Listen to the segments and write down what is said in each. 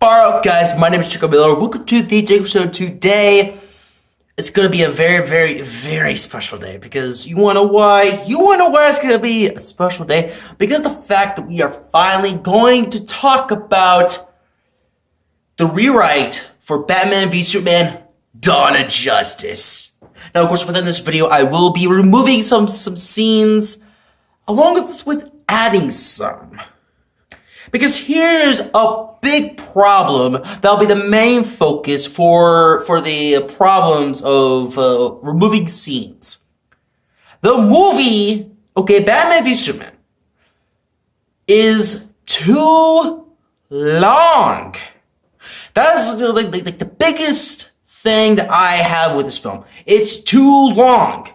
Far out, guys. My name is Chico Miller. Welcome to the Jacob Show. Today, it's going to be a very, very, very special day because you want to know why? You want to know why it's going to be a special day? Because the fact that we are finally going to talk about the rewrite for Batman v Superman: Dawn of Justice. Now, of course, within this video, I will be removing some scenes along with adding some. Because here's a big problem that'll be the main focus for the problems of removing scenes. The movie, Batman v Superman, is too long. That's like the biggest thing that I have with this film. It's too long.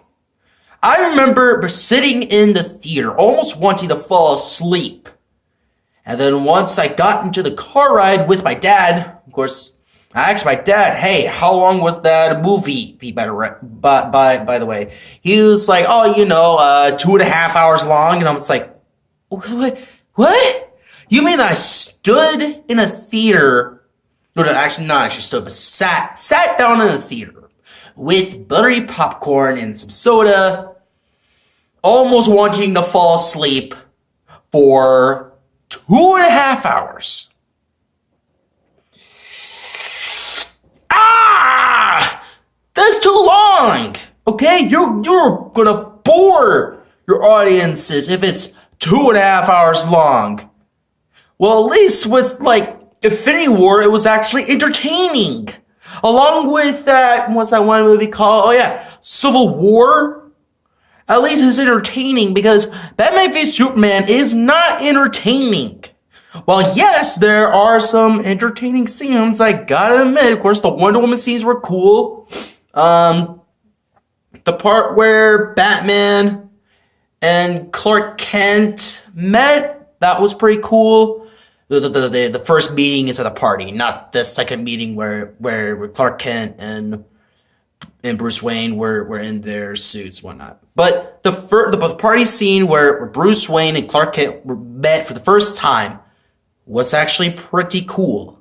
I remember sitting in the theater, almost wanting to fall asleep. And then once I got into the car ride with my dad, of course, I asked my dad, hey, how long was that movie? By the way, he was like, 2.5 hours long. And I was like, what? You mean I stood in a theater? No, actually, not actually stood, but sat down in the theater with buttery popcorn and some soda, almost wanting to fall asleep for 2.5 hours. That's too long. Okay, you're gonna bore your audiences if it's 2.5 hours long. Well, at least with Infinity War, it was actually entertaining. Along with that, what's that one movie called? Oh yeah, Civil War. At least it's entertaining because Batman v Superman is not entertaining. Well, yes, there are some entertaining scenes, I gotta admit. Of course, the Wonder Woman scenes were cool. The part where Batman and Clark Kent met, that was pretty cool. The first meeting is at the party, not the second meeting where Clark Kent and Bruce Wayne were in their suits and whatnot. But the party scene where Bruce Wayne and Clark Kent were met for the first time was actually pretty cool.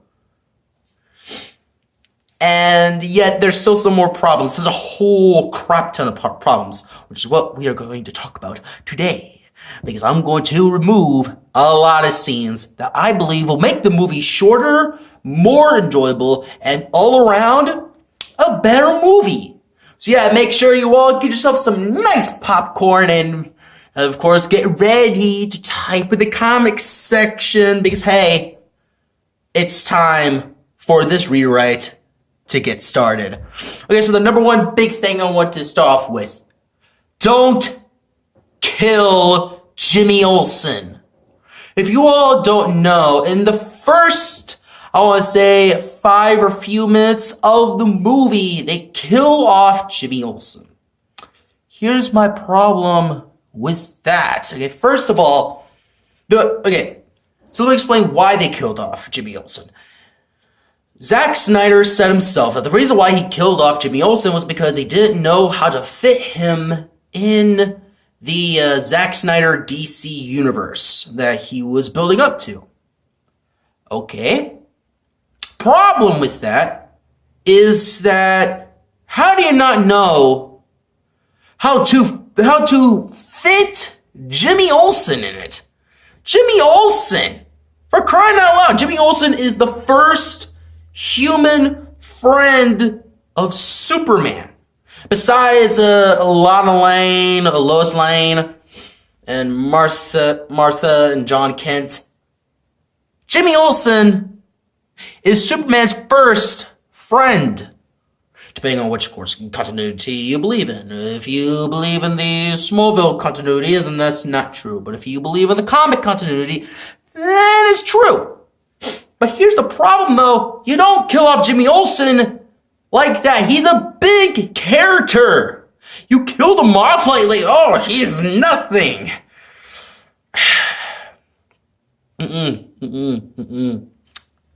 And yet there's still some more problems. There's a whole crap ton of problems, which is what we are going to talk about today. Because I'm going to remove a lot of scenes that I believe will make the movie shorter, more enjoyable, and all around a better movie. So yeah, make sure you all get yourself some nice popcorn and, of course, get ready to type in the comics section because, hey, it's time for this rewrite to get started. Okay, so the number one big thing I want to start off with. Don't kill Jimmy Olsen. If you all don't know, in the first, I want to say 5 or few minutes of the movie, they kill off Jimmy Olsen. Here's my problem with that. Okay, first of all, so let me explain why they killed off Jimmy Olsen. Zack Snyder said himself that the reason why he killed off Jimmy Olsen was because he didn't know how to fit him in the Zack Snyder DC universe that he was building up to. Okay. Problem with that is that how do you not know how to fit Jimmy Olsen in it? Jimmy Olsen, for crying out loud, Jimmy Olsen is the first human friend of Superman. Besides Lana Lane, Lois Lane, and Martha and John Kent, Jimmy Olsen is Superman's first friend. Depending on which, of course, continuity you believe in. If you believe in the Smallville continuity, then that's not true. But if you believe in the comic continuity, then it's true. But here's the problem, though. You don't kill off Jimmy Olsen like that. He's a big character. You killed him off like, he's nothing.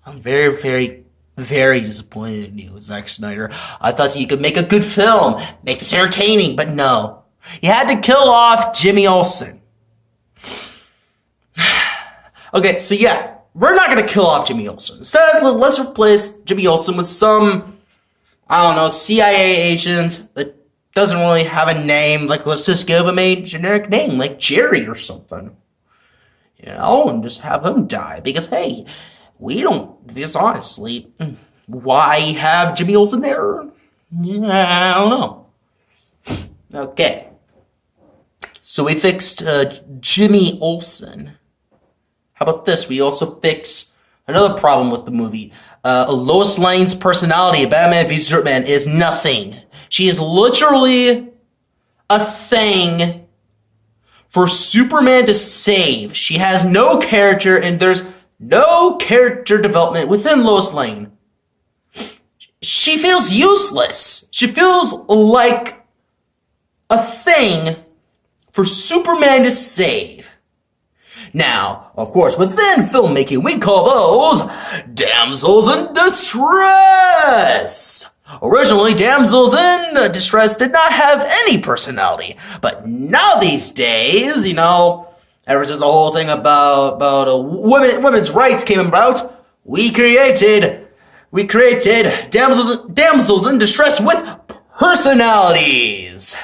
I'm very, very, very disappointed in you, Zack Snyder. I thought you could make a good film, make this entertaining, but no. You had to kill off Jimmy Olsen. Okay, so yeah, we're not gonna kill off Jimmy Olsen. Instead, let's replace Jimmy Olsen with some, I don't know, CIA agent that doesn't really have a name. Like, let's just give him a generic name, like Jerry or something. And just have him die. Because, hey, because honestly, why have Jimmy Olsen there? I don't know. Okay. So we fixed Jimmy Olsen. How about this? We also fix another problem with the movie. Lois Lane's personality, Batman v Superman, is nothing. She is literally a thing for Superman to save. She has no character, and there's no character development within Lois Lane. She feels useless. She feels like a thing for Superman to save. Now, of course, within filmmaking, we call those damsels in distress. Originally, damsels in distress did not have any personality, but now these days, ever since the whole thing about women's rights came about, we created damsels in distress with personalities.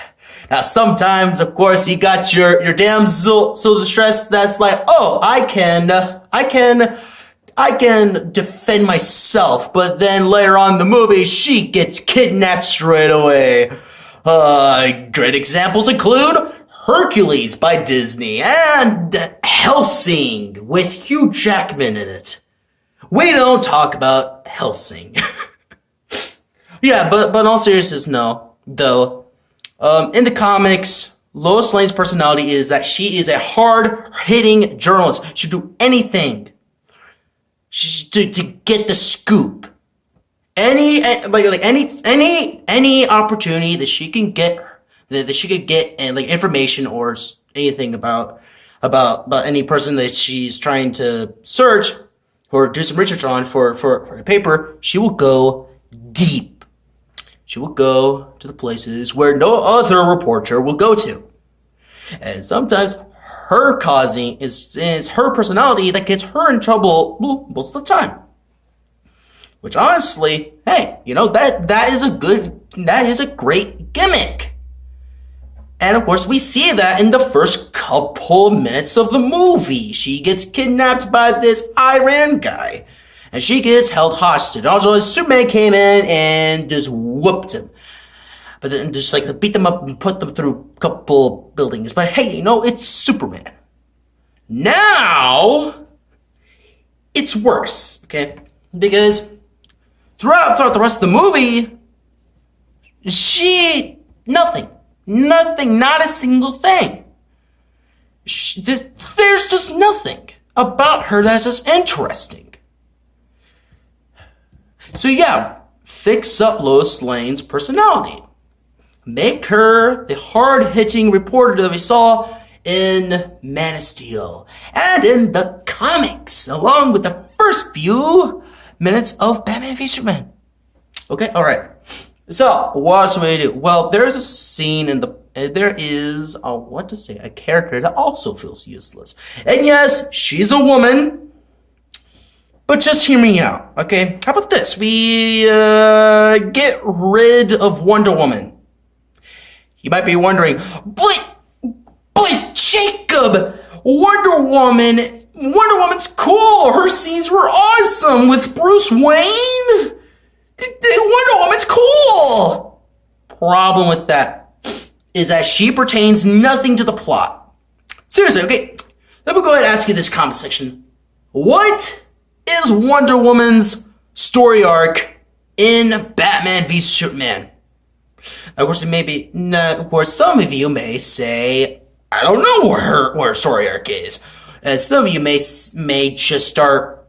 Now, sometimes, of course, you got your damsel distress that's like, oh, I can defend myself, but then later on in the movie, she gets kidnapped straight away. Great examples include Hercules by Disney and Hellsing with Hugh Jackman in it. We don't talk about Hellsing. Yeah, but in all seriousness, no, though. In the comics, Lois Lane's personality is that she is a hard-hitting journalist. She'll do anything to get the scoop. Any opportunity that she can get, and like information or anything about any person that she's trying to search or do some research on for a paper, she will go deep. She will go to the places where no other reporter will go to. And sometimes her causing is her personality that gets her in trouble most of the time. Which honestly, hey, that is a great gimmick. And of course, we see that in the first couple minutes of the movie. She gets kidnapped by this Iran guy. And she gets held hostage. Also, Superman came in and just whooped him. But then just like beat them up and put them through a couple buildings. But hey, it's Superman. Now, it's worse, okay? Because throughout the rest of the movie, nothing, not a single thing. There's just nothing about her that's just interesting. So yeah, fix up Lois Lane's personality. Make her the hard-hitting reporter that we saw in Man of Steel and in the comics, along with the first few minutes of Batman v Superman. Okay, alright. So, what should we do? Well, there's a scene there is a character that also feels useless. And yes, she's a woman. But just hear me out, okay? How about this? We get rid of Wonder Woman. You might be wondering, but Jacob, Wonder Woman's cool. Her scenes were awesome with Bruce Wayne. Wonder Woman's cool. Problem with that is that she pertains nothing to the plot. Seriously, okay? Let me go ahead and ask you this comment section. What is Wonder Woman's story arc in Batman v Superman? Of course, some of you may say, I don't know where her story arc is. And some of you may just start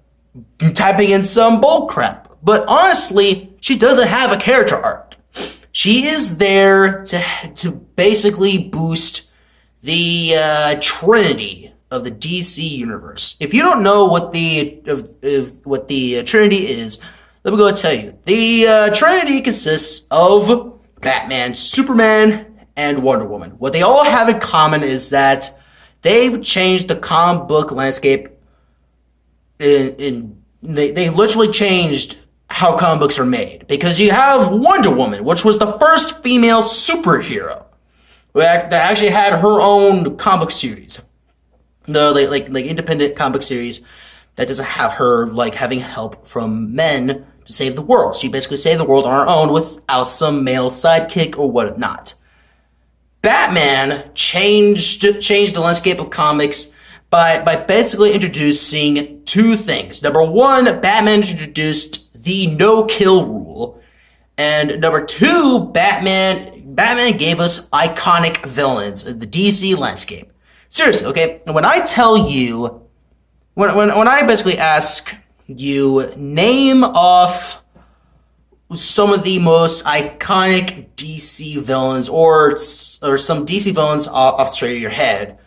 typing in some bullcrap. But honestly, she doesn't have a character arc. She is there to basically boost the Trinity of the DC universe. If you don't know what the Trinity is, let me go and tell you. The Trinity consists of Batman, Superman, and Wonder Woman. What they all have in common is that they've changed the comic book landscape They literally changed how comic books are made, because you have Wonder Woman, which was the first female superhero that actually had her own comic book series. No, like independent comic book series that doesn't have her like having help from men to save the world. She basically saved the world on her own without some male sidekick or whatnot. Batman changed the landscape of comics by basically introducing two things. Number one, Batman introduced the no-kill rule, and number two, Batman gave us iconic villains in the DC landscape. Seriously, okay? When I tell you, when I basically ask you, name off some of the most iconic DC villains, or some DC villains off the straight of your head,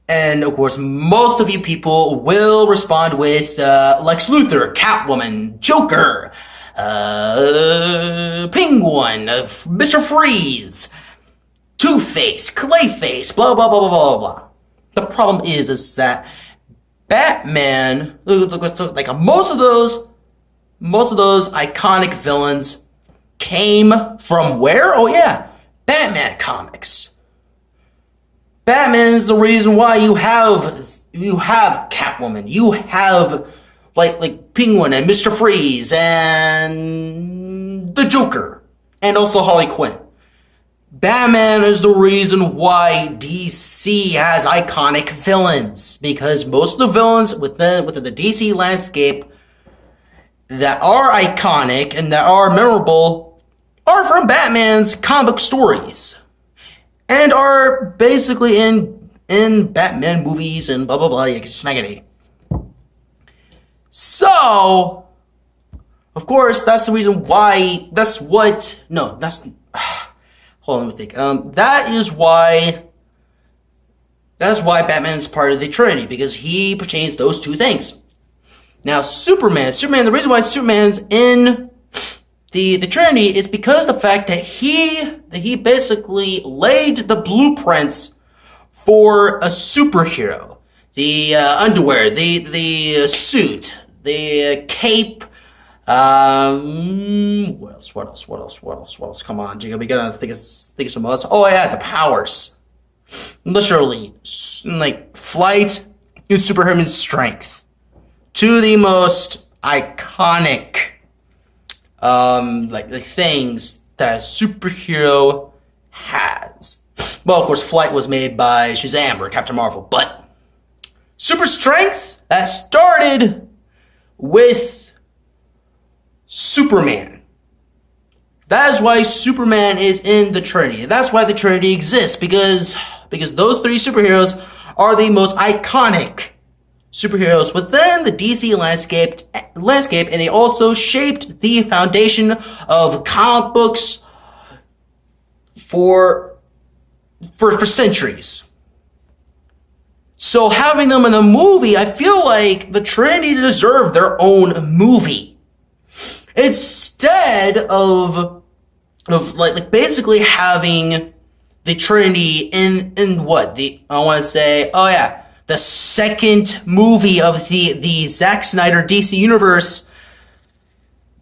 and of course, most of you people will respond with Lex Luthor, Catwoman, Joker, Penguin, Mr. Freeze, Two-Face, Clayface, blah blah blah blah blah blah. The problem is that Batman, like most of those iconic villains came from where? Oh yeah, Batman comics. Batman is the reason why you have Catwoman, you have like Penguin and Mr. Freeze and the Joker, and also Harley Quinn. Batman is the reason why DC has iconic villains, because most of the villains within the DC landscape that are iconic and that are memorable are from Batman's comic stories, and are basically in Batman movies and blah blah blah, you can smackity. So, of course, that's the reason why. Hold on, let me think. That is why Batman is part of the Trinity, because he pertains those two things. Now, Superman, the reason why Superman's in the Trinity is because the fact that he basically laid the blueprints for a superhero. The underwear, the suit, the cape. What else? Come on, Jacob, we gotta think of some else. Oh yeah, the powers. Literally, like flight and superhuman strength. Two of the most iconic, like things that a superhero has. Well, of course, flight was made by Shazam or Captain Marvel, but super strength that started with Superman. That is why Superman is in the Trinity. That's why the Trinity exists, because those three superheroes are the most iconic superheroes within the DC landscape, and they also shaped the foundation of comic books for centuries. So having them in the movie, I feel like the Trinity deserve their own movie. Instead of like basically having the Trinity in what? The second movie of the Zack Snyder DC universe,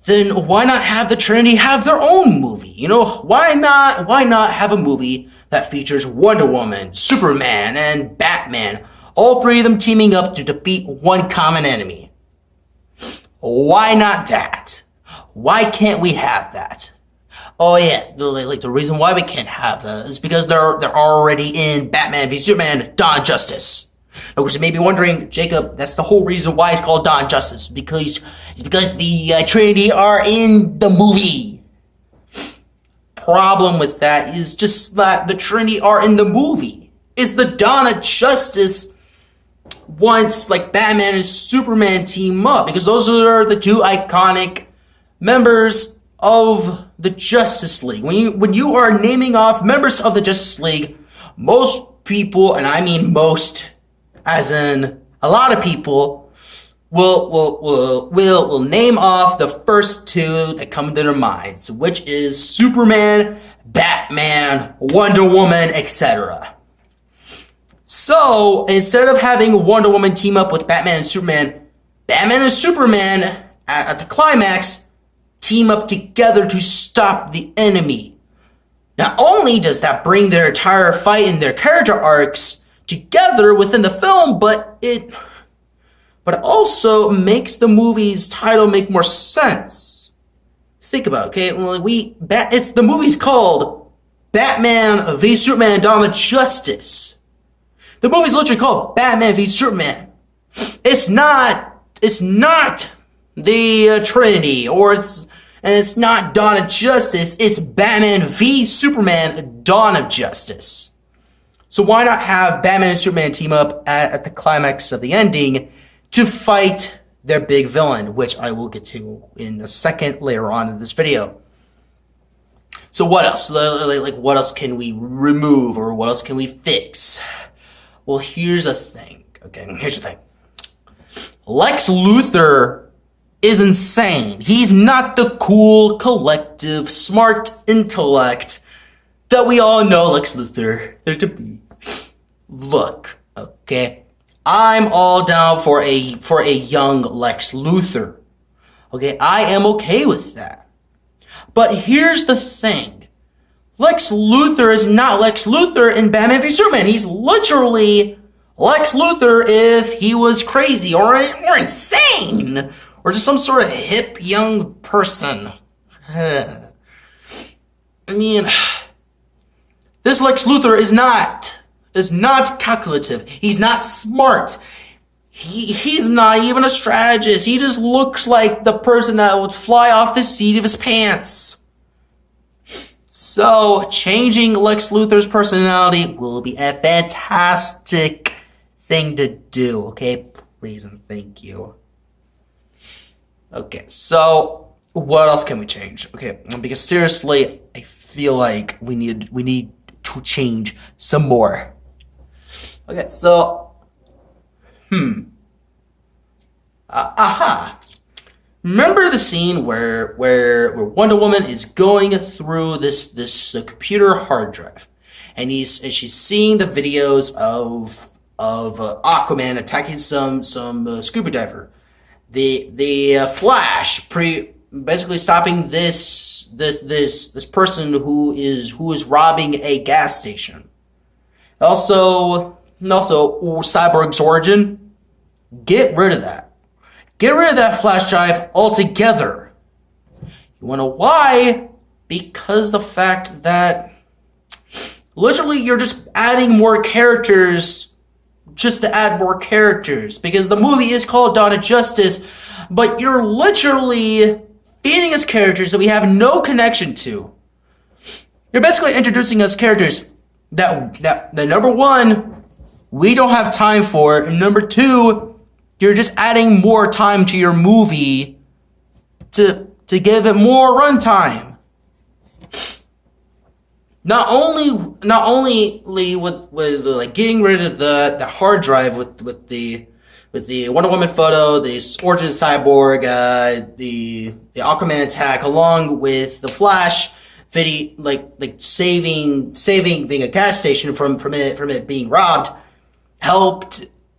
then why not have the Trinity have their own movie? You know, why not have a movie that features Wonder Woman, Superman, and Batman, all three of them teaming up to defeat one common enemy? Why not that? Why can't we have that? Oh yeah, like the reason why we can't have that is because they're already in Batman v Superman: Dawn of Justice. Of course, you may be wondering, Jacob, that's the whole reason why it's called Dawn of Justice, because the Trinity are in the movie. Problem with that is just that the Trinity are in the movie. Is the Dawn of Justice once like Batman and Superman team up, because those are the two iconic members of the Justice League. When you are naming off members of the Justice League, most people, and I mean most, as in a lot of people, will name off the first two that come to their minds, which is Superman, Batman, Wonder Woman, etc. So instead of having Wonder Woman team up with Batman and Superman, Batman and Superman, at the climax, team up together to stop the enemy. Not only does that bring their entire fight and their character arcs together within the film, but it also makes the movie's title make more sense. Think about it, okay? The movie's called Batman v Superman: Dawn of Justice. The movie's literally called Batman v Superman. It's not the Trinity, and it's not Dawn of Justice. It's Batman v Superman: Dawn of Justice. So why not have Batman and Superman team up at the climax of the ending to fight their big villain, which I will get to in a second later on in this video. So what else? Like what else can we remove, or what else can we fix? Well, here's the thing. Okay, here's the thing. Lex Luthor is insane. He's not the cool, collective, smart intellect that we all know Lex Luthor there to be. Look, okay, I'm all down for a young Lex Luthor. Okay, I am okay with that. But here's the thing. Lex Luthor is not Lex Luthor in Batman v Superman. He's literally Lex Luthor if he was crazy or insane, or just some sort of hip young person. I mean, this Lex Luthor is not calculative. He's not smart. He's not even a strategist. He just looks like the person that would fly off the seat of his pants. So, changing Lex Luthor's personality will be a fantastic thing to do, okay? Please and thank you. Okay, so what else can we change? Okay, because seriously, I feel like we need to change some more. Okay, so remember the scene where Wonder Woman is going through this computer hard drive, and she's seeing the videos of Aquaman attacking some scuba diver. The Flash basically stopping this person who is robbing a gas station. Also Cyborg's origin. Get rid of that. Get rid of that flash drive altogether. You wanna know why? Because the fact that literally you're just adding more characters just to add more characters. Because the movie is called Dawn of Justice, but you're literally feeding us characters that we have no connection to. You're basically introducing us characters that number one, we don't have time for, and number two, you're just adding more time to your movie to give it more runtime. Not only with like getting rid of the hard drive with the Wonder Woman photo, the origin Cyborg, the Aquaman attack, along with the Flash video, like saving being a gas station from it being robbed,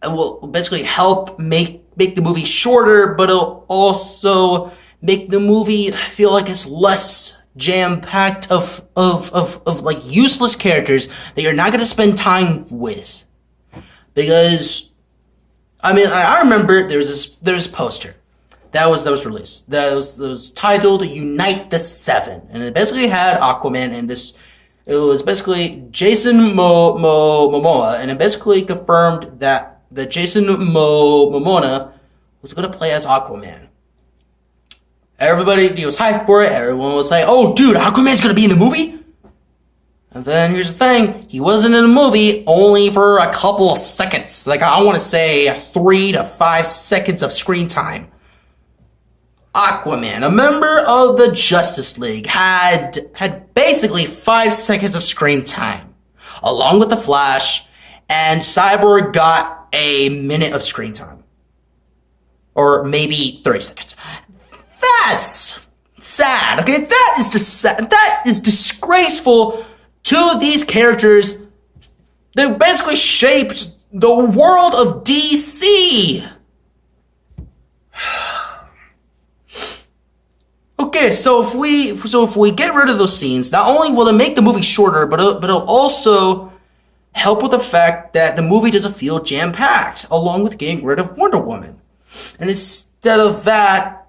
will basically help make the movie shorter, but it'll also make the movie feel like it's less jam-packed of like useless characters that you're not gonna spend time with. Because I remember there was this poster that was released that was titled Unite the Seven, and it basically had Aquaman and this. It was basically Jason Momoa, and it basically confirmed that Jason Momoa was gonna play as Aquaman. Everybody was hyped for it. Everyone was like, "Oh, dude, Aquaman's gonna be in the movie." And then here's the thing: he wasn't in the movie only for a couple of seconds. Like I want to say 3 to 5 seconds of screen time. Aquaman, a member of the Justice League, had basically 5 seconds of screen time, along with the Flash, and Cyborg got a minute of screen time, or maybe 30 seconds. That's sad. Okay, that is just sad. That is disgraceful to these characters. They basically shaped the world of DC. yeah. So if we get rid of those scenes, not only will it make the movie shorter, but it'll also help with the fact that the movie doesn't feel jam-packed, along with getting rid of Wonder Woman. And instead of that,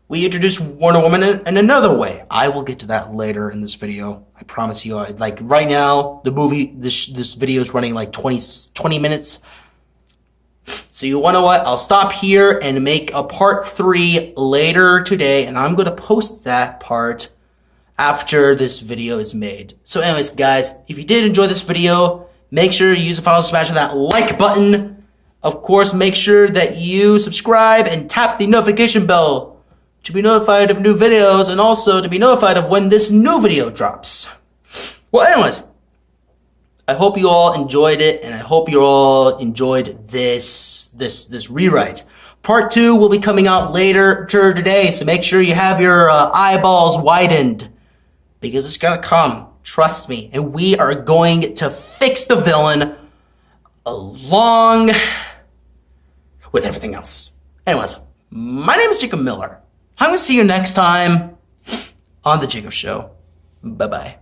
we introduce Wonder Woman in another way. I will get to that later in this video. I promise you. Like right now, the movie, this video is running like 20 minutes. So you wanna what? I'll stop here and make a part 3 later today, and I'm gonna post that part after this video is made. So anyways, guys, if you did enjoy this video, make sure you use the follow smash that like button. Of course, make sure that you subscribe and tap the notification bell to be notified of new videos, and also to be notified of when this new video drops. Well, anyways, I hope you all enjoyed it, and I hope you all enjoyed this rewrite. Part 2 will be coming out later today, so make sure you have your eyeballs widened, because it's gonna come. Trust me, and we are going to fix the villain along with everything else. Anyways, my name is Jacob Miller. I'm gonna see you next time on The Jacob Show. Bye-bye.